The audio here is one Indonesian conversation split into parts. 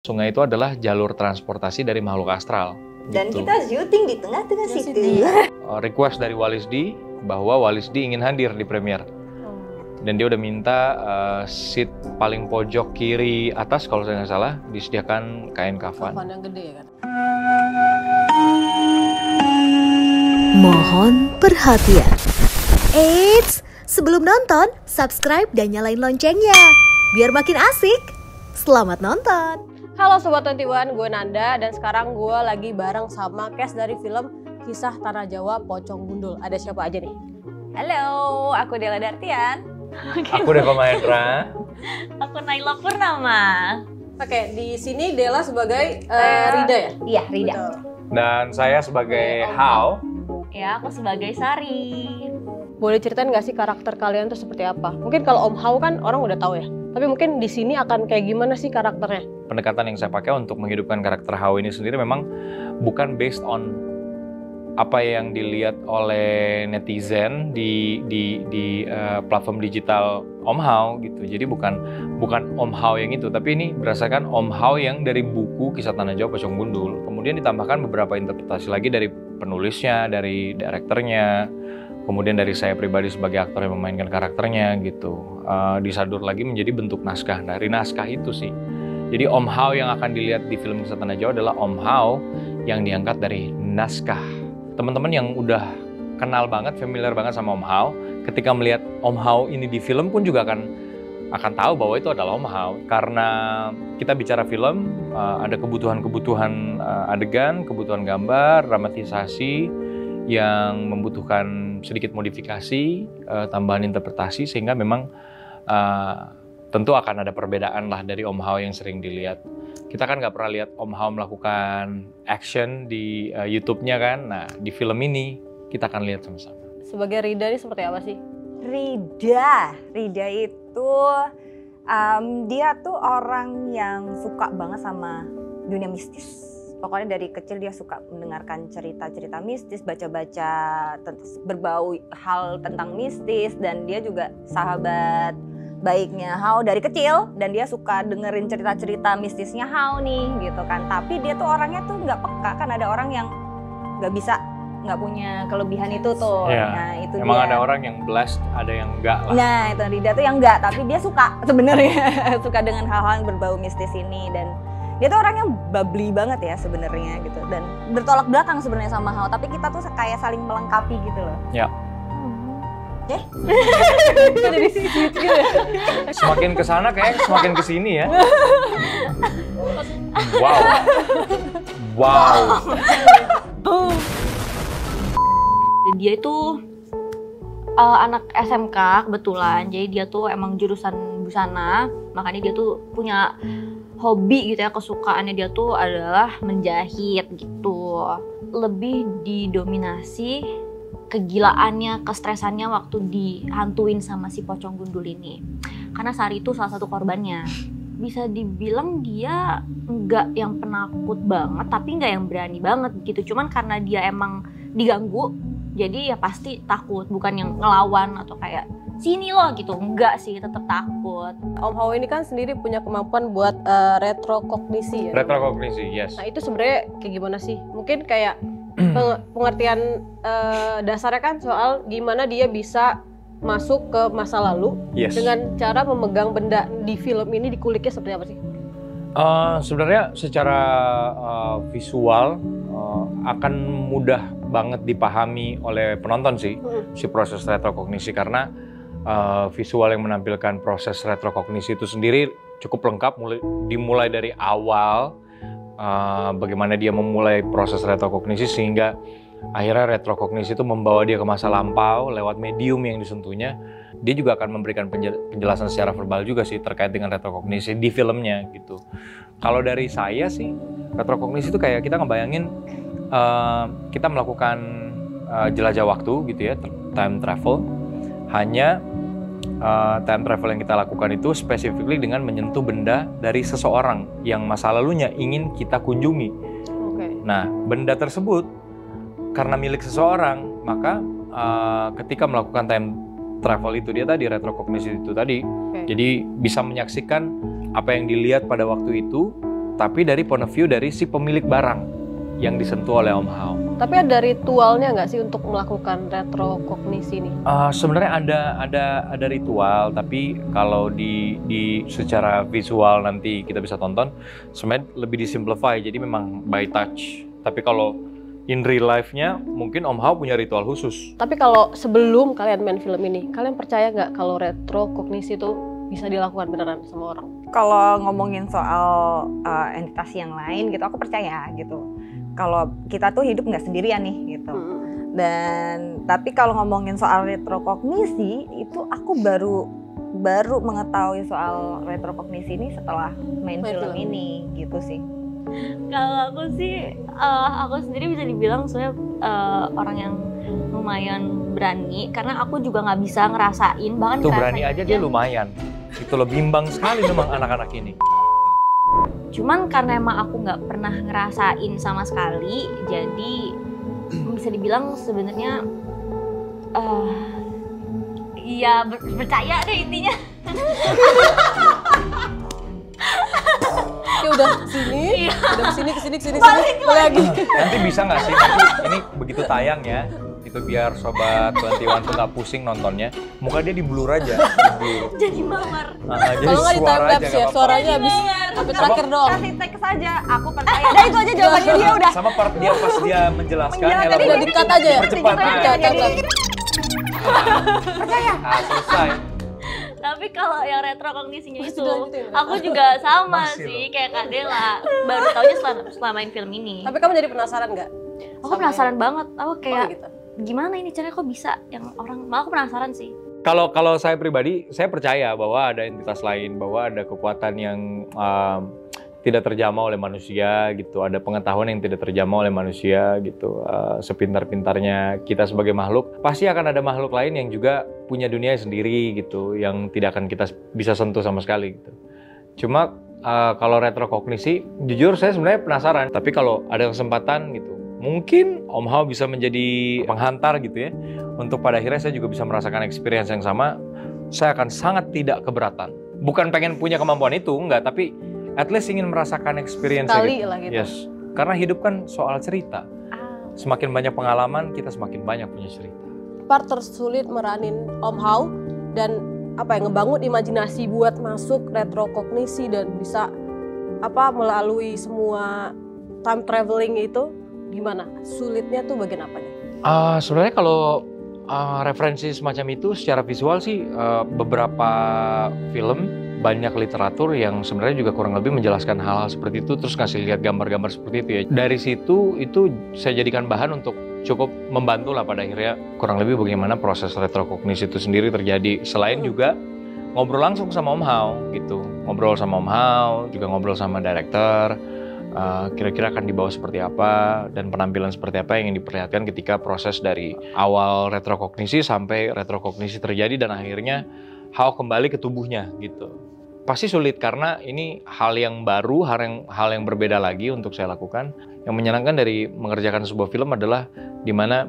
Sungai itu adalah jalur transportasi dari makhluk astral. Dan gitu. kita syuting di tengah-tengah situ. Request dari Walisdi bahwa Walisdi ingin hadir di premier. Dan dia udah minta seat paling pojok kiri atas kalau saya nggak salah disediakan kain kafan. Kafan yang gede kan. Mohon perhatian. Eits, sebelum nonton, subscribe dan nyalain loncengnya. Biar makin asik. Selamat nonton. Halo Sobat 21, gue Nanda dan sekarang gue lagi bareng sama cast dari film Kisah Tanah Jawa Pocong Gundul. Ada siapa aja nih? Halo, aku Della Dartian. Aku Deva Mahendra. Aku Naila Purnama. Oke, di sini Della sebagai Rida ya? Iya, Rida. Betul. Dan saya sebagai Hao. Ya, aku sebagai Sari. Boleh ceritain nggak sih karakter kalian tuh seperti apa? Mungkin kalau Om Hao kan orang udah tahu ya. Tapi mungkin di sini akan kayak gimana sih karakternya? Pendekatan yang saya pakai untuk menghidupkan karakter Hao ini sendiri memang bukan based on apa yang dilihat oleh netizen di platform digital Om Hao gitu. Jadi bukan Om Hao yang itu, tapi ini berdasarkan Om Hao yang dari buku Kisah Tanah Jawa Pocong Gundul. Kemudian ditambahkan beberapa interpretasi lagi dari penulisnya, dari direkturnya, kemudian dari saya pribadi sebagai aktor yang memainkan karakternya gitu. Disadur lagi menjadi bentuk naskah. Dari naskah itu sih. Jadi Om Hao yang akan dilihat di film Kisah Tanah Jawa adalah Om Hao yang diangkat dari naskah. Teman-teman yang udah kenal banget, familiar banget sama Om Hao, ketika melihat Om Hao ini di film pun juga akan tahu bahwa itu adalah Om Hao. Karena kita bicara film, ada kebutuhan-kebutuhan adegan, kebutuhan gambar, dramatisasi yang membutuhkan sedikit modifikasi, tambahan interpretasi, sehingga memang tentu akan ada perbedaan lah dari Om Hao yang sering dilihat. Kita kan nggak pernah lihat Om Hao melakukan action di YouTube-nya kan. Nah, di film ini kita akan lihat sama-sama. Sebagai Rida ini seperti apa sih? Rida itu dia tuh orang yang suka banget sama dunia mistis. Pokoknya dari kecil dia suka mendengarkan cerita-cerita mistis, baca-baca berbau hal tentang mistis, dan dia juga sahabat baiknya Hao dari kecil, dan dia suka dengerin cerita-cerita mistisnya Hao nih gitu kan. Tapi dia tuh orangnya tuh nggak peka, kan ada orang yang nggak punya kelebihan itu tuh. Ya, nah itu emang dia. ada orang yang blessed, ada yang enggak lah. Nah itu Rida tuh yang enggak, tapi dia suka sebenarnya suka dengan hal-hal yang berbau mistis ini, dan dia tuh orangnya bubbly banget ya sebenarnya gitu, dan bertolak belakang sebenarnya sama Hao, tapi kita tuh kayak saling melengkapi gitu loh. Ya. Jadi sweet gitu ya? Semakin kesana kayak semakin kesini ya. Wow. Dia itu anak SMK kebetulan, jadi dia tuh emang jurusan busana, makanya dia tuh punya hobi gitu ya, kesukaannya dia tuh adalah menjahit gitu. Lebih didominasi kegilaannya, kestresannya waktu dihantuin sama si Pocong Gundul ini. Karena Sari itu salah satu korbannya. Bisa dibilang dia nggak yang penakut banget, tapi nggak yang berani banget gitu. Cuman karena dia emang diganggu, jadi ya pasti takut, bukan yang ngelawan atau kayak sini loh gitu. Enggak sih, tetap takut. Om Hao ini kan sendiri punya kemampuan buat retrokognisi ya? Retrokognisi, yes. Nah itu sebenarnya kayak gimana sih? Mungkin kayak pengertian dasarnya kan soal gimana dia bisa masuk ke masa lalu, yes, dengan cara memegang benda di film ini, dikuliknya seperti apa sih? Sebenarnya secara visual akan mudah banget dipahami oleh penonton sih, si proses retrokognisi, karena visual yang menampilkan proses retrokognisi itu sendiri cukup lengkap, dimulai dari awal, bagaimana dia memulai proses retrokognisi sehingga akhirnya retrokognisi itu membawa dia ke masa lampau lewat medium yang disentuhnya. Dia juga akan memberikan penjelasan secara verbal juga sih terkait dengan retrokognisi di filmnya gitu. Kalau dari saya sih, retrokognisi itu kayak kita ngebayangin kita melakukan jelajah waktu gitu ya, time travel. Hanya time travel yang kita lakukan itu specifically dengan menyentuh benda dari seseorang yang masa lalunya ingin kita kunjungi. Nah, benda tersebut karena milik seseorang, maka ketika melakukan time travel itu dia tadi, retrokognisi itu tadi, jadi bisa menyaksikan apa yang dilihat pada waktu itu tapi dari point of view dari si pemilik barang yang disentuh oleh Om Hao. Tapi ada ritualnya nggak sih untuk melakukan retrokognisi ini? Sebenarnya ada ritual, tapi kalau di secara visual nanti kita bisa tonton, sebenarnya lebih disimplify, jadi memang by touch. Tapi kalau in real life-nya mungkin Om Hao punya ritual khusus. Tapi kalau sebelum kalian main film ini, kalian percaya nggak kalau retrokognisi itu bisa dilakukan beneran sama orang? Kalau ngomongin soal entitas yang lain gitu, aku percaya gitu. Kalau kita tuh hidup nggak sendirian nih gitu. Dan tapi kalau ngomongin soal retrokognisi itu aku baru mengetahui soal retrokognisi ini setelah main film ini gitu sih. Kalau aku sih, aku sendiri bisa dibilang saya orang yang lumayan berani karena aku juga nggak bisa ngerasain, bahkan Tuh berani aja dia lumayan. Itu loh, bimbang sekali memang anak-anak ini. Cuman karena emang aku nggak pernah ngerasain sama sekali, jadi bisa dibilang sebenarnya ya percaya deh intinya. Ya udah sini, udah kesini balik lagi. Nanti bisa nggak sih, nanti ini begitu tayang ya, itu biar sobat 21 tuh nggak pusing nontonnya, muka dia di blur aja, Jadi mawar. jadi Kalau nggak di suara time aja lapse nggak ya, apa-apa. suaranya habis sampai terakhir doang. Kasih teks saja, aku percaya. Nah itu aja jawabannya dia udah. Sama part dia pas dia menjelaskan, Menjelaskan, Udah di-cut aja ya? dipercepat Dipercepat ya. aja. Percaya. Selesai. Tapi kalau yang retrokognisinya Masih itu, dilanjutin? aku juga sama Masih sih loh. kayak Kak Dela. Baru taunya setelah main film ini. Tapi kamu jadi penasaran nggak? Aku penasaran banget. Aku kayak gitu. gimana ini caranya kok bisa yang orang, malah aku penasaran sih. Kalau saya pribadi, saya percaya bahwa ada entitas lain, bahwa ada kekuatan yang tidak terjamah oleh manusia gitu, ada pengetahuan yang tidak terjamah oleh manusia gitu. Sepintar-pintarnya kita sebagai makhluk, pasti akan ada makhluk lain yang juga punya dunia sendiri gitu, yang tidak akan kita bisa sentuh sama sekali gitu. Cuma kalau retrokognisi, jujur saya sebenarnya penasaran. Tapi kalau ada kesempatan gitu, mungkin Om Hao bisa menjadi penghantar gitu ya, untuk pada akhirnya saya juga bisa merasakan experience yang sama. Saya akan sangat tidak keberatan. Bukan pengen punya kemampuan itu, enggak, tapi at least ingin merasakan experience Sekali gitu. lah gitu. Yes, karena hidup kan soal cerita. Semakin banyak pengalaman, kita semakin banyak punya cerita. Part tersulit meranin Om Hao dan apa ya, ngebangun imajinasi buat masuk retrokognisi dan bisa melalui semua time traveling itu gimana? Sulitnya tuh bagian apanya? Sebenarnya kalau referensi semacam itu secara visual sih beberapa film, banyak literatur yang sebenarnya juga kurang lebih menjelaskan hal-hal seperti itu, terus ngasih lihat gambar-gambar seperti itu ya. Dari situ itu saya jadikan bahan untuk cukup membantu lah pada akhirnya kurang lebih bagaimana proses retrokognisi itu sendiri terjadi. Selain juga ngobrol langsung sama Om Hao gitu, ngobrol sama Om Hao, juga ngobrol sama director. Kira-kira akan dibawa seperti apa dan penampilan seperti apa yang diperlihatkan ketika proses dari awal retrokognisi sampai retrokognisi terjadi dan akhirnya Hao kembali ke tubuhnya gitu. Pasti sulit karena ini hal yang baru, hal yang berbeda lagi untuk saya lakukan. Yang menyenangkan dari mengerjakan sebuah film adalah dimana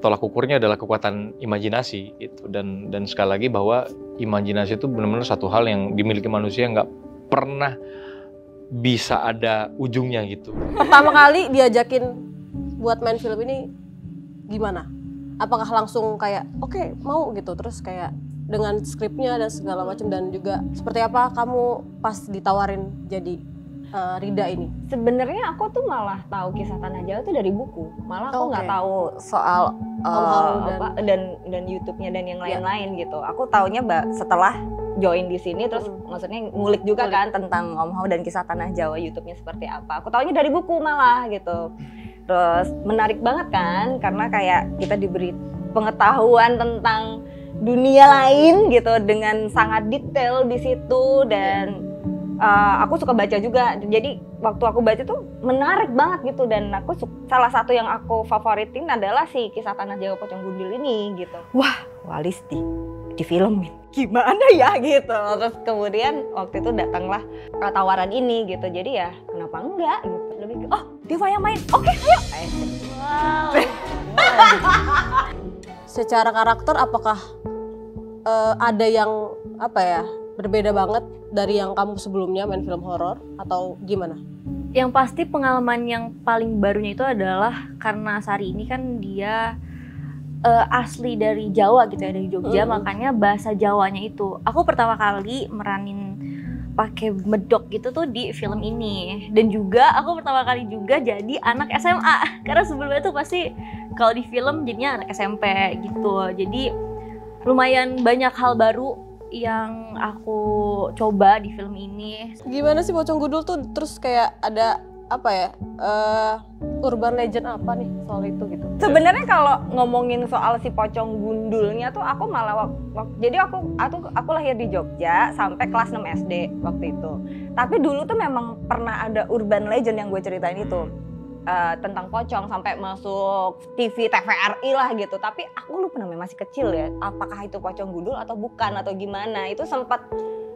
tolak ukurnya adalah kekuatan imajinasi gitu. Dan sekali lagi bahwa imajinasi itu benar-benar satu hal yang dimiliki manusia, nggak pernah bisa ada ujungnya gitu. Pertama kali diajakin buat main film ini gimana? Apakah langsung kayak oke, mau gitu, terus kayak dengan skripnya dan segala macam, dan juga seperti apa kamu pas ditawarin jadi Rida ini? Sebenarnya aku tuh malah tahu kisah Tanah Jawa tuh dari buku. Malah aku nggak Oke. tahu soal Om Hao dan YouTube-nya dan yang lain-lain gitu. Aku taunya setelah join di sini, terus maksudnya ngulik juga kan tentang Om Hao dan kisah Tanah Jawa, YouTube-nya seperti apa. Aku taunya dari buku malah gitu. Terus menarik banget kan, karena kayak kita diberi pengetahuan tentang dunia lain gitu dengan sangat detail di situ. Dan aku suka baca juga, jadi waktu aku baca tuh menarik banget gitu. Dan aku salah satu yang aku favoritin adalah si kisah Tanah Jawa Pocong Gundil ini gitu. Wah, Walis di filmin gimana ya gitu. Terus kemudian waktu itu datanglah tawaran ini gitu, jadi ya kenapa enggak gitu. Lebih ke, oh Deva yang main, oke ayo. Wow. Secara karakter apakah ada yang berbeda banget dari yang kamu sebelumnya main film horor atau gimana? Yang pasti pengalaman yang paling barunya itu adalah karena Sari ini kan dia asli dari Jawa gitu ya, dari Jogja, makanya bahasa Jawanya itu. Aku pertama kali meranin pakai medok gitu tuh di film ini. Dan juga aku pertama kali juga jadi anak SMA. Karena sebelumnya tuh pasti kalau di film jadinya anak SMP gitu. Jadi lumayan banyak hal baru yang aku coba di film ini. Gimana sih Pocong Gundul tuh terus kayak ada apa ya, urban legend apa nih soal itu gitu? Sebenarnya kalau ngomongin soal si Pocong Gundulnya tuh aku malah jadi aku lahir di Jogja sampai kelas 6 SD waktu itu. Tapi dulu tuh memang pernah ada urban legend yang gue ceritain itu. Tentang pocong sampai masuk TV TVRI lah gitu. Tapi aku lupa namanya, masih kecil ya. Apakah itu Pocong Gundul atau bukan atau gimana? Itu sempat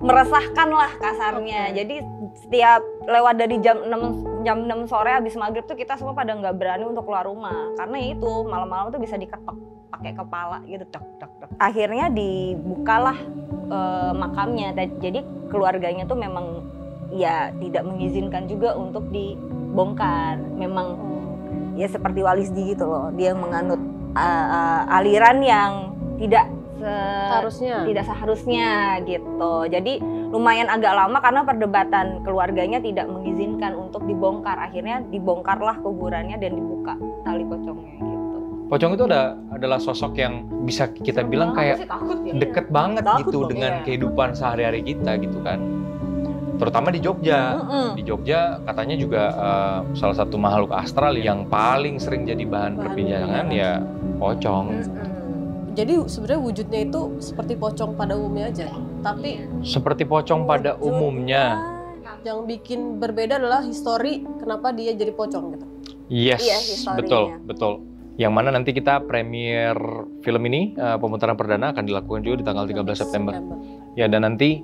meresahkan lah kasarnya. Jadi setiap lewat dari jam 6 sore habis maghrib tuh kita semua pada nggak berani untuk keluar rumah. Karena itu malam-malam tuh bisa diketok pakai kepala gitu. Akhirnya dibukalah makamnya. Jadi keluarganya tuh memang ya tidak mengizinkan juga untuk dibongkar. Memang ya seperti Walisdi gitu loh. Dia menganut aliran yang tidak seharusnya gitu. Jadi lumayan agak lama karena perdebatan keluarganya tidak mengizinkan untuk dibongkar. Akhirnya dibongkarlah kuburannya dan dibuka tali pocongnya gitu. Pocong itu adalah sosok yang bisa kita bilang kayak deket banget gitu dengan kehidupan sehari-hari kita gitu kan. Terutama di Jogja. Di Jogja katanya juga salah satu makhluk astral yang paling sering jadi bahan perbincangan ya pocong. Jadi sebenarnya wujudnya itu seperti pocong pada umumnya aja, tapi seperti pocong pada umumnya. Yang bikin berbeda adalah histori kenapa dia jadi pocong gitu. Yes, betul. Yang mana nanti kita premier film ini, pemutaran perdana akan dilakukan juga di tanggal 13 September. Ya, dan nanti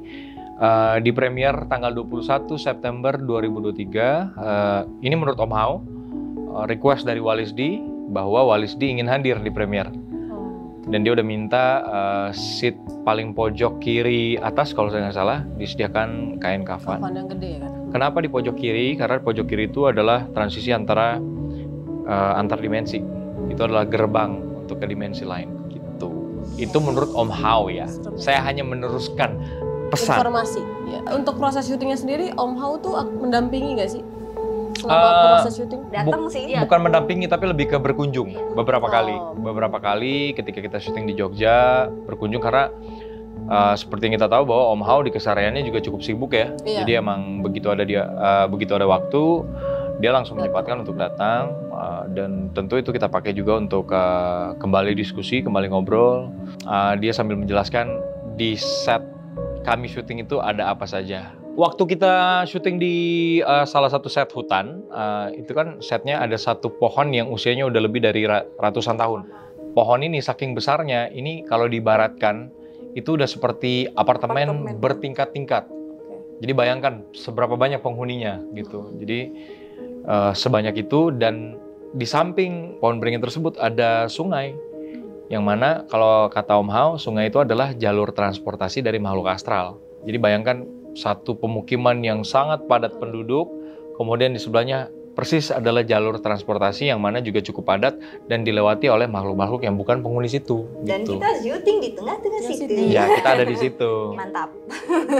di premier tanggal 21 September 2023. Ini menurut Om Hao, request dari Walisdi bahwa Walisdi ingin hadir di premier. Dan dia udah minta seat paling pojok kiri atas kalau saya nggak salah disediakan kain kafan. Kafan yang gede ya kan? Kenapa di pojok kiri? Karena pojok kiri itu adalah transisi antar dimensi. Itu adalah gerbang untuk ke dimensi lain gitu. Itu menurut Om Hao ya. Saya hanya meneruskan pesan. Informasi. Ya. Untuk proses syutingnya sendiri, Om Hao tuh mendampingi nggak sih? Selama proses syuting? Datang sih. Bukan mendampingi tapi lebih ke berkunjung beberapa kali ketika kita syuting di Jogja berkunjung karena seperti yang kita tahu bahwa Om Hao di kesehariannya juga cukup sibuk ya. Jadi emang begitu ada waktu dia langsung menyempatkan untuk datang dan tentu itu kita pakai juga untuk kembali diskusi, kembali ngobrol. Dia sambil menjelaskan di set kami syuting itu ada apa saja. Waktu kita syuting di salah satu set hutan, itu kan setnya ada satu pohon yang usianya udah lebih dari ratusan tahun. Pohon ini saking besarnya, ini kalau diibaratkan itu udah seperti apartemen bertingkat-tingkat. Jadi bayangkan seberapa banyak penghuninya gitu. Jadi sebanyak itu dan di samping pohon beringin tersebut ada sungai. Yang mana kalau kata Om Hao, sungai itu adalah jalur transportasi dari makhluk astral. Jadi bayangkan satu pemukiman yang sangat padat penduduk, kemudian di sebelahnya persis adalah jalur transportasi yang mana juga cukup padat dan dilewati oleh makhluk-makhluk yang bukan penghuni situ. Dan gitu. kita syuting di tengah-tengah situ. Ya, kita ada di situ. Mantap.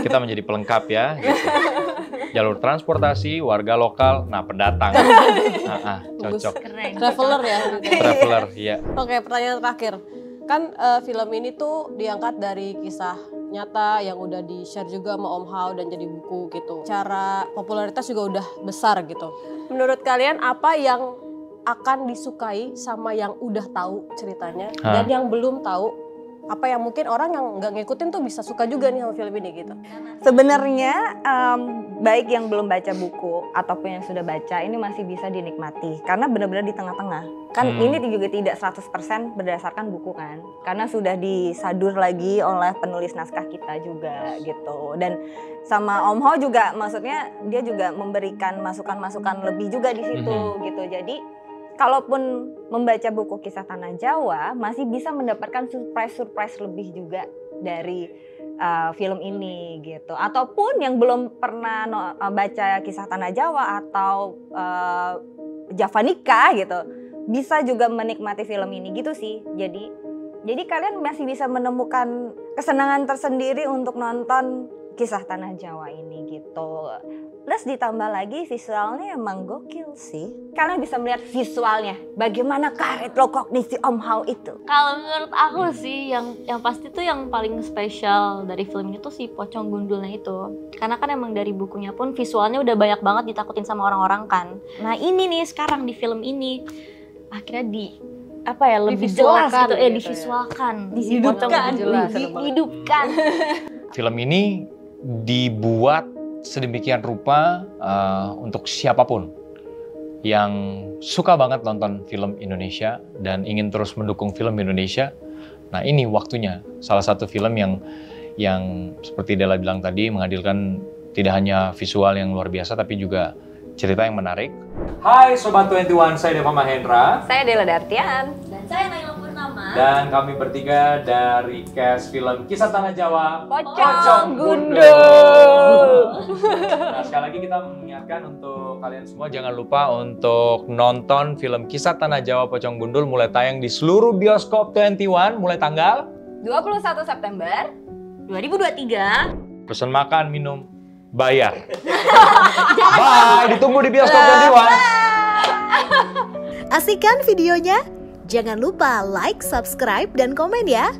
Kita menjadi pelengkap ya. Gitu. Jalur transportasi, warga lokal, nah pendatang. Cocok. Keren. Traveler ya? Traveler, iya. Oke, pertanyaan terakhir. Kan film ini tuh diangkat dari kisah nyata yang udah di-share juga sama Om Hao dan jadi buku gitu. Cara popularitas juga udah besar gitu. Menurut kalian apa yang akan disukai sama yang udah tahu ceritanya dan yang belum tahu? Apa yang mungkin orang yang nggak ngikutin tuh bisa suka juga nih sama film ini gitu? Sebenarnya baik yang belum baca buku ataupun yang sudah baca ini masih bisa dinikmati karena benar-benar di tengah-tengah. Kan ini juga tidak 100% berdasarkan buku kan. Karena sudah disadur lagi oleh penulis naskah kita juga gitu. Dan sama Om Hao juga maksudnya dia juga memberikan masukan-masukan lebih juga di situ gitu. Jadi kalaupun membaca buku kisah Tanah Jawa masih bisa mendapatkan surprise-surprise lebih juga dari film ini gitu. Ataupun yang belum pernah baca Kisah Tanah Jawa atau Javanica gitu, bisa juga menikmati film ini gitu sih. Jadi kalian masih bisa menemukan kesenangan tersendiri untuk nonton Kisah Tanah Jawa ini gitu. Plus ditambah lagi visualnya emang gokil sih. Kalian bisa melihat visualnya, bagaimana karet rekognisi Om Hao itu. Kalau menurut aku sih yang pasti tuh yang paling spesial dari film ini tuh si pocong gundulnya itu. Karena kan emang dari bukunya pun visualnya udah banyak banget ditakutin sama orang-orang kan. Nah ini nih sekarang di film ini akhirnya lebih jelas gitu divisualkan, dihidupkan. Film ini dibuat sedemikian rupa untuk siapapun yang suka banget nonton film Indonesia dan ingin terus mendukung film Indonesia. Nah ini waktunya, salah satu film yang seperti Della bilang tadi menghadirkan tidak hanya visual yang luar biasa tapi juga cerita yang menarik. Hai Sobat 21, saya Deva Mahendra. Saya Della Dartian. Dan saya Naila Purnama. Dan kami bertiga dari cast film Kisah Tanah Jawa, Pocong Gundul. Nah sekali lagi kita mengingatkan untuk kalian semua jangan lupa untuk nonton film Kisah Tanah Jawa Pocong Gundul mulai tayang di seluruh bioskop 21 mulai tanggal 21 September 2023. Pesan makan, minum, bayar. Bye, ditunggu di bioskop 21. Asik kan videonya? Jangan lupa like, subscribe, dan komen ya.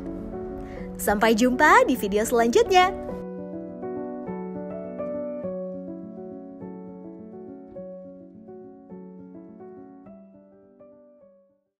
Sampai jumpa di video selanjutnya.